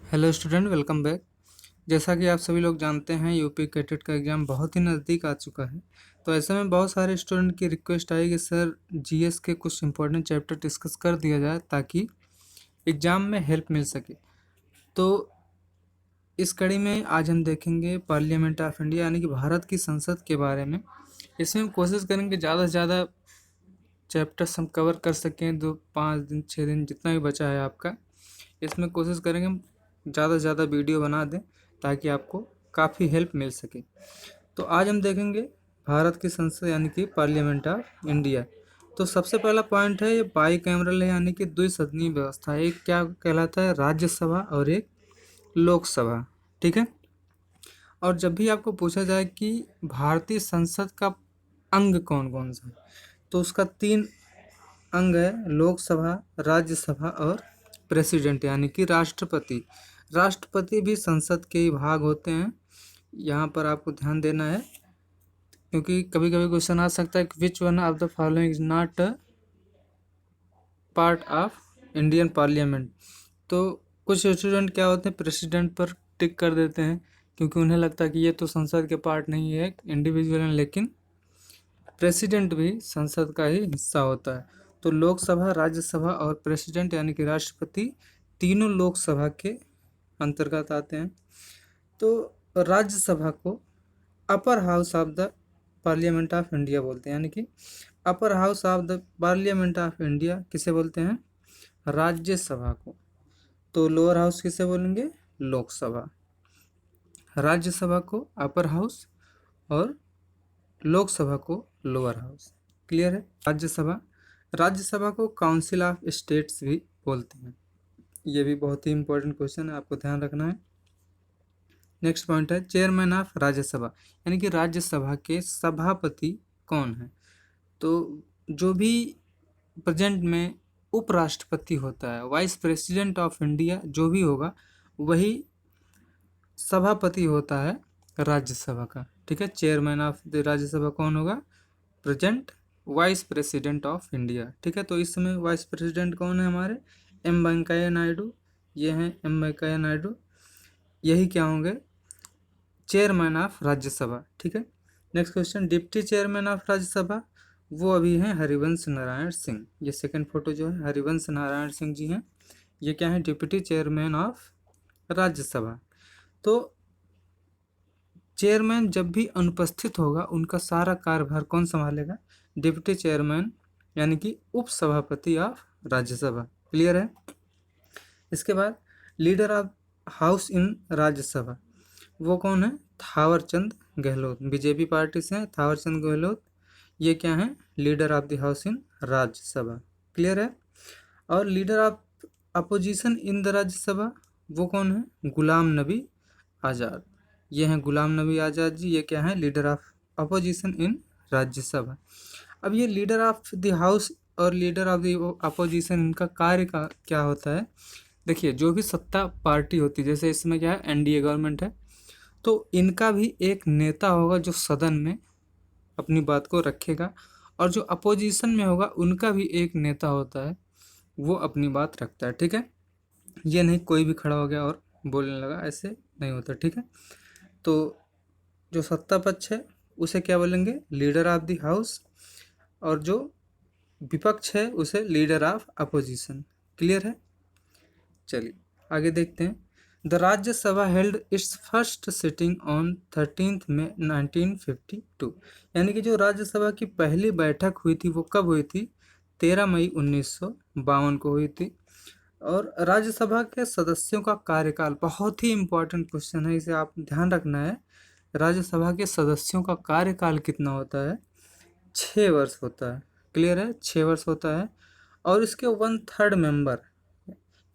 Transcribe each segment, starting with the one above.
Hello student, welcome back. जैसा कि आप सभी लोग जानते हैं, यूपी कैटेट का एग्ज़ाम बहुत ही नज़दीक आ चुका है। तो ऐसे में बहुत सारे स्टूडेंट की रिक्वेस्ट आई कि सर जीएस के कुछ इंपॉर्टेंट चैप्टर डिस्कस कर दिया जाए ताकि एग्ज़ाम में हेल्प मिल सके। तो इस कड़ी में आज हम देखेंगे पार्लियामेंट ऑफ इंडिया यानी कि भारत की संसद के बारे में। इसमें हम कोशिश करेंगे ज़्यादा से ज़्यादा चैप्टर्स हम कवर कर सकें। 2 5 दिन 6 दिन जितना भी बचा है आपका, इसमें कोशिश करेंगे हम ज़्यादा से ज़्यादा वीडियो बना दें ताकि आपको काफ़ी हेल्प मिल सके। तो आज हम देखेंगे भारत की संसद यानी कि पार्लियामेंट ऑफ इंडिया। तो सबसे पहला पॉइंट है, ये बाई कैमरल है यानी कि द्विसदनीय व्यवस्था। एक क्या कहलाता है, राज्यसभा और एक लोकसभा। ठीक है। और जब भी आपको पूछा जाए कि भारतीय संसद का अंग कौन कौन सा है, तो उसका 3 अंग है, लोकसभा, राज्यसभा और प्रेसिडेंट यानी कि राष्ट्रपति। राष्ट्रपति भी संसद के ही भाग होते हैं। यहाँ पर आपको ध्यान देना है क्योंकि कभी कभी क्वेश्चन आ सकता है कि which one of the following is not part of Indian parliament. तो कुछ स्टूडेंट क्या होते हैं, प्रेसिडेंट पर टिक कर देते हैं क्योंकि उन्हें लगता है कि ये तो संसद के पार्ट नहीं है, इंडिविजुअल है। लेकिन प्रेसिडेंट भी संसद का ही हिस्सा होता है। तो लोकसभा, राज्यसभा और प्रेसिडेंट यानी कि राष्ट्रपति तीनों लोकसभा के अंतर्गत आते हैं। तो राज्यसभा को upper house of the parliament of India बोलते हैं, यानी कि upper house of the parliament of India किसे बोलते हैं, राज्यसभा को। तो लोअर हाउस किसे बोलेंगे, लोकसभा। राज्यसभा को अपर हाउस और लोकसभा को लोअर हाउस। क्लियर है। राज्यसभा को काउंसिल ऑफ स्टेट्स भी बोलते हैं। ये भी बहुत ही इंपॉर्टेंट क्वेश्चन है, आपको ध्यान रखना है। नेक्स्ट पॉइंट है, चेयरमैन ऑफ राज्यसभा यानी कि राज्यसभा के सभापति कौन है। तो जो भी प्रेजेंट में उपराष्ट्रपति होता है, वाइस प्रेसिडेंट ऑफ इंडिया जो भी होगा, वही सभापति होता है राज्यसभा का। ठीक है। चेयरमैन ऑफ द राज्यसभा कौन होगा, present vice president of India. ठीक है। तो इस समय वाइस प्रेसिडेंट कौन है हमारे, एम वेंकैया नायडू। ये हैं एम वेंकैया नायडू, यही क्या होंगे, चेयरमैन ऑफ राज्यसभा। ठीक है। Next question, deputy chairman of Rajya Sabha वो अभी हैं हरिवंश नारायण सिंह। ये सेकंड फोटो जो है हरिवंश नारायण सिंह जी हैं। ये क्या है, डिप्टी चेयरमैन ऑफ राज्यसभा। तो चेयरमैन जब भी अनुपस्थित होगा, उनका सारा कार्यभार कौन संभालेगा, डिप्टी चेयरमैन यानी कि उप सभापति ऑफ राज्यसभा। क्लियर है। इसके बाद leader of house in Rajya Sabha वो कौन है, थावर चंद गहलोत। बीजेपी पार्टी से हैं थावर चंद गहलोत। ये क्या है, leader of the house in Rajya Sabha. Clear है। और leader of opposition in the Rajya Sabha वो कौन है, गुलाम नबी आज़ाद। ये हैं गुलाम नबी आज़ाद जी। ये क्या है, leader of opposition in Rajya Sabha. अब ये लीडर ऑफ द हाउस और लीडर ऑफ द अपोजिशन, इनका कार्य का क्या होता है। देखिए, जो भी सत्ता पार्टी होती है, जैसे इसमें क्या है, एनडीए गवर्नमेंट है, तो इनका भी एक नेता होगा जो सदन में अपनी बात को रखेगा, और जो अपोजिशन में होगा उनका भी एक नेता होता है, वो अपनी बात रखता है। ठीक है। ये नहीं कोई भी खड़ा हो गया और बोलने लगा, ऐसे नहीं होता। ठीक है। तो जो सत्ता पक्ष है उसे क्या बोलेंगे, लीडर ऑफ द हाउस, और जो विपक्ष है उसे लीडर ऑफ अपोजिशन। क्लियर है। चलिए आगे देखते हैं। The Rajya Sabha held it's first sitting on 13 मई 1952। यानी कि जो राज्यसभा की पहली बैठक हुई थी वो कब हुई थी, 13 मई 1952 को हुई थी। और राज्यसभा के सदस्यों का कार्यकाल बहुत ही इंपॉर्टेंट क्वेश्चन है, इसे आप ध्यान रखना है। राज्यसभा के सदस्यों का कार्यकाल कितना होता है, 6 वर्ष होता है। क्लियर है, 6 वर्ष होता है। और इसके 1/3 मेंबर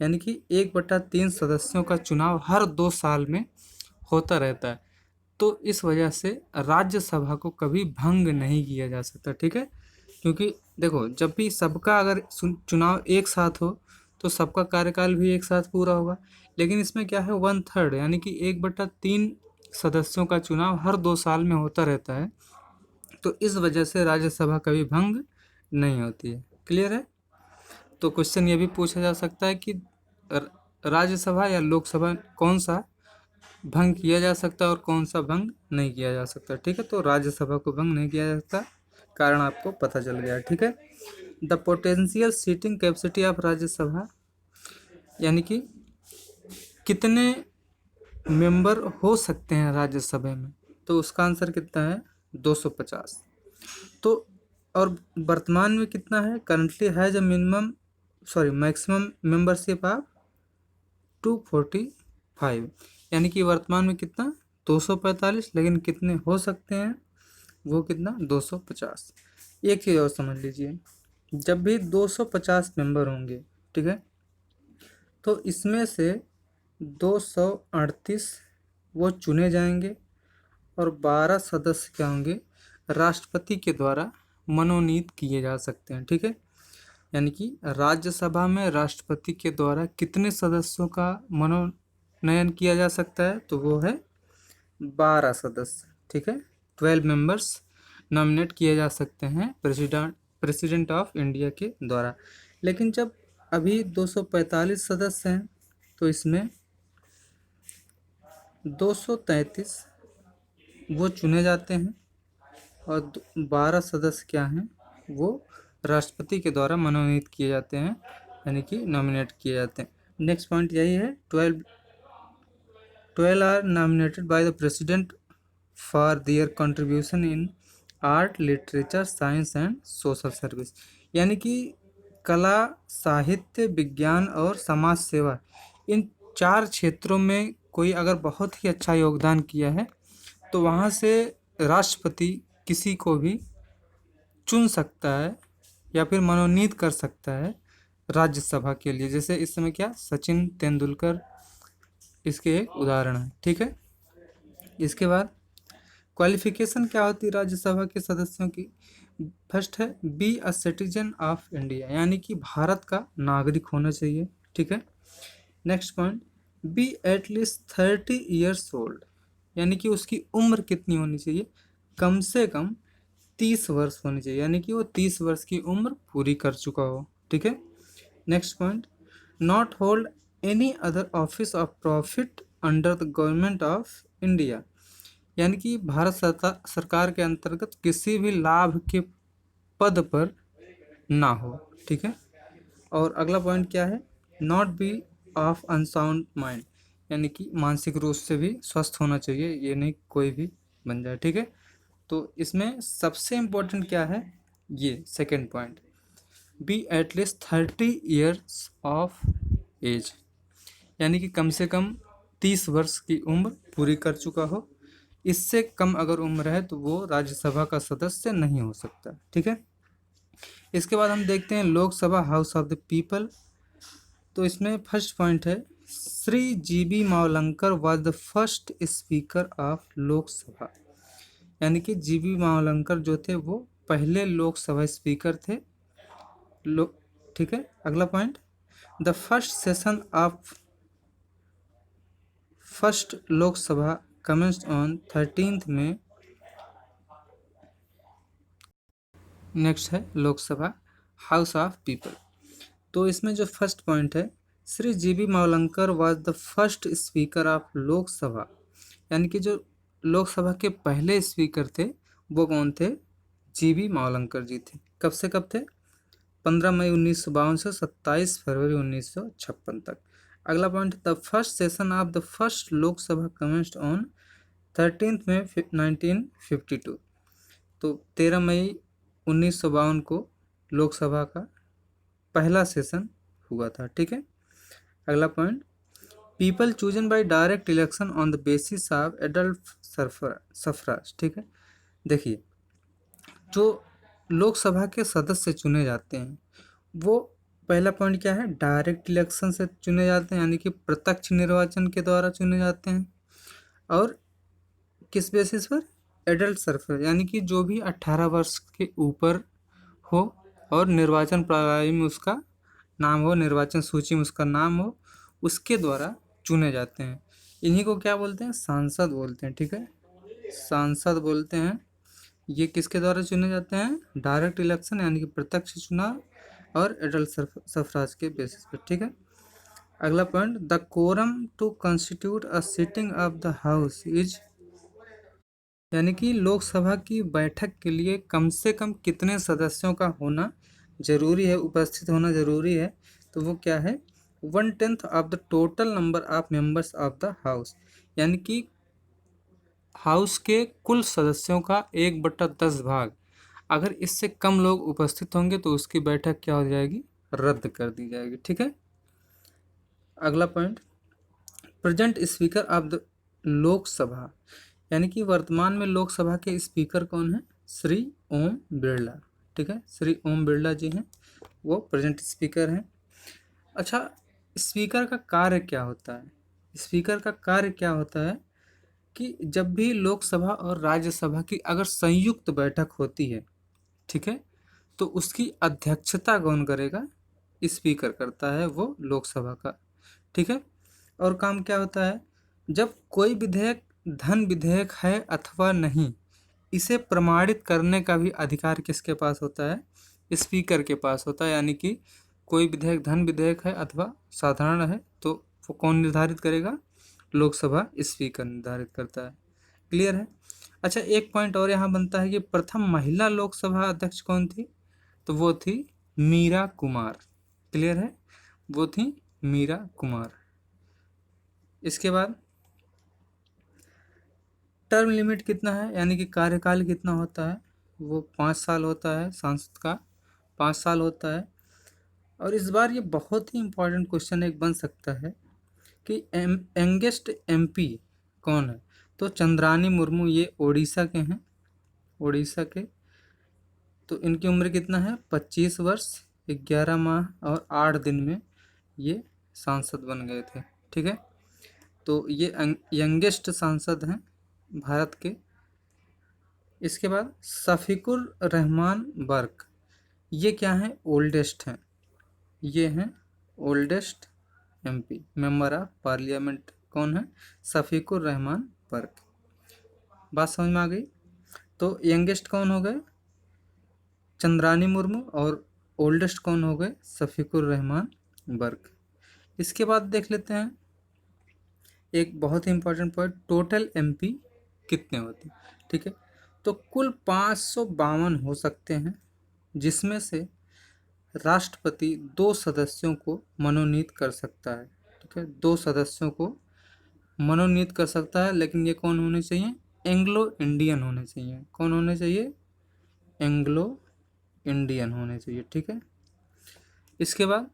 यानी कि 1/3 सदस्यों का चुनाव हर 2 साल में होता रहता है। तो इस वजह से राज्यसभा को कभी भंग नहीं किया जा सकता। ठीक है। क्योंकि देखो, जब भी सबका अगर चुनाव एक साथ हो तो सबका कार्यकाल भी एक साथ पूरा होगा। लेकिन इसमें क्या है, 1/3 यानी कि 1/3 सदस्यों का चुनाव हर 2 साल में होता रहता है। तो इस वजह से राज्यसभा कभी भंग नहीं होती है। क्लियर है। तो क्वेश्चन ये भी पूछा जा सकता है कि राज्यसभा या लोकसभा कौन सा भंग किया जा सकता है और कौन सा भंग नहीं किया जा सकता, ठीक है। तो राज्यसभा को भंग नहीं किया जा सकता, कारण आपको पता चल गया, ठीक है। The potential seating capacity of Rajya Sabha, यानी कि कितने मेंबर हो सकते हैं राज्यसभा में, तो उसका आंसर कितना है 250। तो और वर्तमान में कितना है, currently has a minimum maximum membership of 245, यानी कि वर्तमान में कितना 245, लेकिन कितने हो सकते हैं वो कितना 250। एक चीज़ और समझ लीजिए, जब भी 250 मेंबर होंगे, ठीक है, तो इसमें से 238 वो चुने जाएंगे और 12 सदस्य क्या होंगे, राष्ट्रपति के द्वारा मनोनीत किए जा सकते हैं, ठीक है। यानी कि राज्यसभा में राष्ट्रपति के द्वारा कितने सदस्यों का मनोनयन किया जा सकता है, तो वो है 12 सदस्य, ठीक है। 12 मेंबर्स नॉमिनेट किए जा सकते हैं प्रेसिडेंट ऑफ इंडिया के द्वारा। लेकिन जब अभी 245 सदस्य हैं, तो इसमें 233 वो चुने जाते हैं और 12 सदस्य क्या हैं, वो राष्ट्रपति के द्वारा मनोनीत किए जाते हैं, यानी कि नॉमिनेट किए जाते हैं। नेक्स्ट पॉइंट यही है, 12 are nominated by the president for their contribution in art, literature, science and social service, यानी कि कला, साहित्य, विज्ञान और समाज सेवा, इन 4 क्षेत्रों में कोई अगर बहुत ही अच्छा योगदान किया है, तो वहाँ से राष्ट्रपति किसी को भी चुन सकता है या फिर मनोनीत कर सकता है राज्यसभा के लिए। जैसे इस समय क्या सचिन तेंदुलकर इसके एक उदाहरण है, ठीक है। इसके बाद क्वालिफिकेशन क्या होती है राज्यसभा के सदस्यों की। फर्स्ट है be a citizen of India, यानी कि भारत का नागरिक होना चाहिए, ठीक है। Next point, be at least 30 years old, यानी कि उसकी उम्र कितनी होनी चाहिए, कम से कम 30 वर्ष होनी चाहिए, यानी कि वो 30 वर्ष की उम्र पूरी कर चुका हो, ठीक है। Next point, not hold any other office of profit under the government of India, यानी कि भारत सरकार के अंतर्गत किसी भी लाभ के पद पर ना हो, ठीक है। और अगला पॉइंट क्या है, not be of unsound mind, यानी कि मानसिक रूप से भी स्वस्थ होना चाहिए, ये नहीं कोई भी बन जाए, ठीक है। तो इसमें सबसे इम्पोर्टेंट क्या है, ये second point, be at least 30 years of age, यानी कि कम से कम 30 वर्ष की उम्र पूरी कर चुका हो। इससे कम अगर उम्र है तो वो राज्यसभा का सदस्य नहीं हो सकता, ठीक है। इसके बाद हम देखते हैं Lok Sabha house of the people. तो इसमें फर्स्ट पॉइंट है, Shri GB Mavalankar was the first speaker of Lok Sabha, यानी कि जीबी मावलंकर जो थे वो पहले लोकसभा स्पीकर थे, ठीक है। अगला point, the first session of first Lok Sabha commenced on 13 में। नेक्स्ट है लोकसभा हाउस ऑफ पीपल। तो इसमें जो फर्स्ट पॉइंट है, Shri GB Mavalankar was the first speaker of Lok Sabha, यानी कि जो लोकसभा के पहले स्पीकर थे वो कौन थे, जीबी मावलंकर जी थे। कब से कब थे, 15 मई 1952 से 27 फरवरी 1956 तक। अगला point, the first session of the first Lok Sabha commenced on 13 मई 1952, तो 13 मई 1952 को लोकसभा का पहला सेशन हुआ था, ठीक है। अगला point, people chosen by direct election on the basis of adult suffrage, ठीक है। देखिए, जो लोकसभा के सदस्य चुने जाते हैं वो पहला पॉइंट क्या है, डायरेक्ट इलेक्शन से चुने जाते हैं, यानी कि प्रत्यक्ष निर्वाचन के द्वारा चुने जाते हैं। और किस बेसिस पर, एडल्ट सरफराज, यानी कि जो भी 18 वर्ष के ऊपर हो और निर्वाचन प्रणाली में उसका नाम हो, निर्वाचन सूची में उसका नाम हो, उसके द्वारा चुने जाते हैं। इन्हीं को क्या बोलते हैं, सांसद बोलते हैं, ठीक है, सांसद बोलते हैं। ये किसके द्वारा चुने जाते हैं, डायरेक्ट इलेक्शन यानी कि प्रत्यक्ष चुनाव और एडल्ट सफराज के बेसिस पर, ठीक है। अगला point, the quorum to constitute a sitting of the house is, यानी कि लोकसभा की बैठक के लिए कम से कम कितने सदस्यों का होना जरूरी है, उपस्थित होना जरूरी है, तो वो क्या है, 1/10 of the total number of members of the house, यानी कि हाउस के कुल सदस्यों का 1/10 भाग, अगर इससे कम लोग उपस्थित होंगे तो उसकी बैठक क्या हो जाएगी, रद्द कर दी जाएगी। ठीक है। अगला point, present speaker of the Lok Sabha, यानी कि वर्तमान में लोकसभा के स्पीकर कौन है, श्री ओम बिरला। ठीक है, श्री ओम बिरला जी हैं, वो प्रेजेंट स्पीकर हैं। अच्छा, स्पीकर का कार्य क्या होता है, स्पीकर का कार्य क्या होता है कि जब भी लोकसभा और राज्यसभा की अगर संयुक्त बैठक होती है, ठीक है, तो उसकी अध्यक्षता कौन करेगा, स्पीकर करता है, वो लोकसभा का। ठीक है। और काम क्या होता है, जब कोई विधेयक धन विधेयक है अथवा नहीं, इसे प्रमाणित करने का भी अधिकार किसके पास होता है, स्पीकर के पास होता है। यानी कि कोई विधेयक धन विधेयक है अथवा साधारण है तो वो कौन निर्धारित करेगा, लोकसभा स्पीकर निर्धारित करता है। क्लियर है। अच्छा, एक पॉइंट और यहाँ बनता है कि प्रथम महिला लोकसभा अध्यक्ष कौन थी, तो वो थी मीरा कुमार। क्लियर है, वो थी मीरा कुमार। इसके बाद टर्म लिमिट कितना है, यानी कि कार्यकाल कितना होता है, वो 5 साल होता है, सांसद का 5 साल होता है। और इस बार ये बहुत ही इम्पोर्टेंट क्वेश्चन एक बन सकता है कि यंगेस्ट एमपी कौन है, तो चंद्रानी मुर्मू, ये ओडिशा के हैं, ओडिशा के। तो इनकी उम्र कितना है, 25 वर्ष 11 माह और 8 दिन में ये सांसद बन गए थे। ठीक है, तो ये यंगेस्ट सांसद हैं भारत के। इसके बाद शफीकुर रहमान बर्क, ये क्या है, ओल्डेस्ट हैं, ये हैं oldest MP, member of parliament कौन है, शफीकुर रहमान बर्क। बात समझ में आ गई। तो यंगेस्ट कौन हो गए, चंद्रानी मुर्मू, और ओल्डेस्ट कौन हो गए, शफीकुर रहमान बर्क। इसके बाद देख लेते हैं एक बहुत ही इंपॉर्टेंट पॉइंट, टोटल एमपी कितने होते हैं। ठीक है, तो कुल 552 हो सकते हैं, जिसमें से राष्ट्रपति 2 सदस्यों को मनोनीत कर सकता है। ठीक है, 2 सदस्यों को मनोनीत कर सकता है, लेकिन ये कौन होने चाहिए, एंग्लो इंडियन होने चाहिए। कौन होने चाहिए, एंग्लो इंडियन होने चाहिए। ठीक है। इसके बाद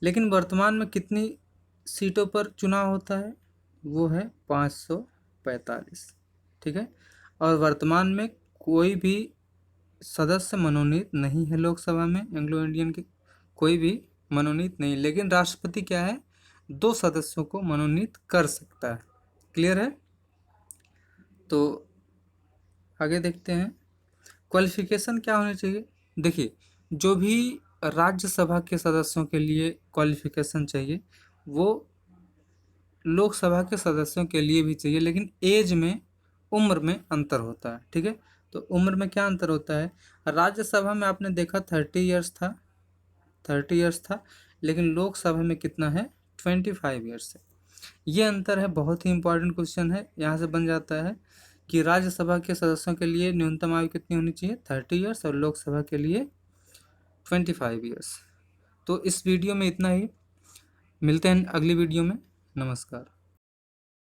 लेकिन वर्तमान में कितनी सीटों पर चुनाव होता है, वो है 545। ठीक है, और वर्तमान में कोई भी सदस्य मनोनीत नहीं है लोकसभा में, एंग्लो इंडियन के कोई भी मनोनीत नहीं, लेकिन राष्ट्रपति क्या है, 2 सदस्यों को मनोनीत कर सकता है। क्लियर है। तो आगे देखते हैं, क्वालिफिकेशन क्या होनी चाहिए। देखिए, जो भी राज्यसभा के सदस्यों के लिए क्वालिफिकेशन चाहिए वो लोकसभा के सदस्यों के लिए भी चाहिए, लेकिन एज में, उम्र में अंतर होता है। ठीक है, तो उम्र में क्या अंतर होता है, राज्यसभा में आपने देखा 30 ईयर्स था, लेकिन लोकसभा में कितना है, 25 ईयर्स है। ये अंतर है, बहुत ही इंपॉर्टेंट क्वेश्चन है। यहाँ से बन जाता है कि राज्यसभा के सदस्यों के लिए न्यूनतम आयु कितनी होनी चाहिए, 30 ईयर्स, और लोकसभा के लिए 25 ईयर्स। तो इस वीडियो में इतना ही, मिलते हैं अगली वीडियो में। नमस्कार।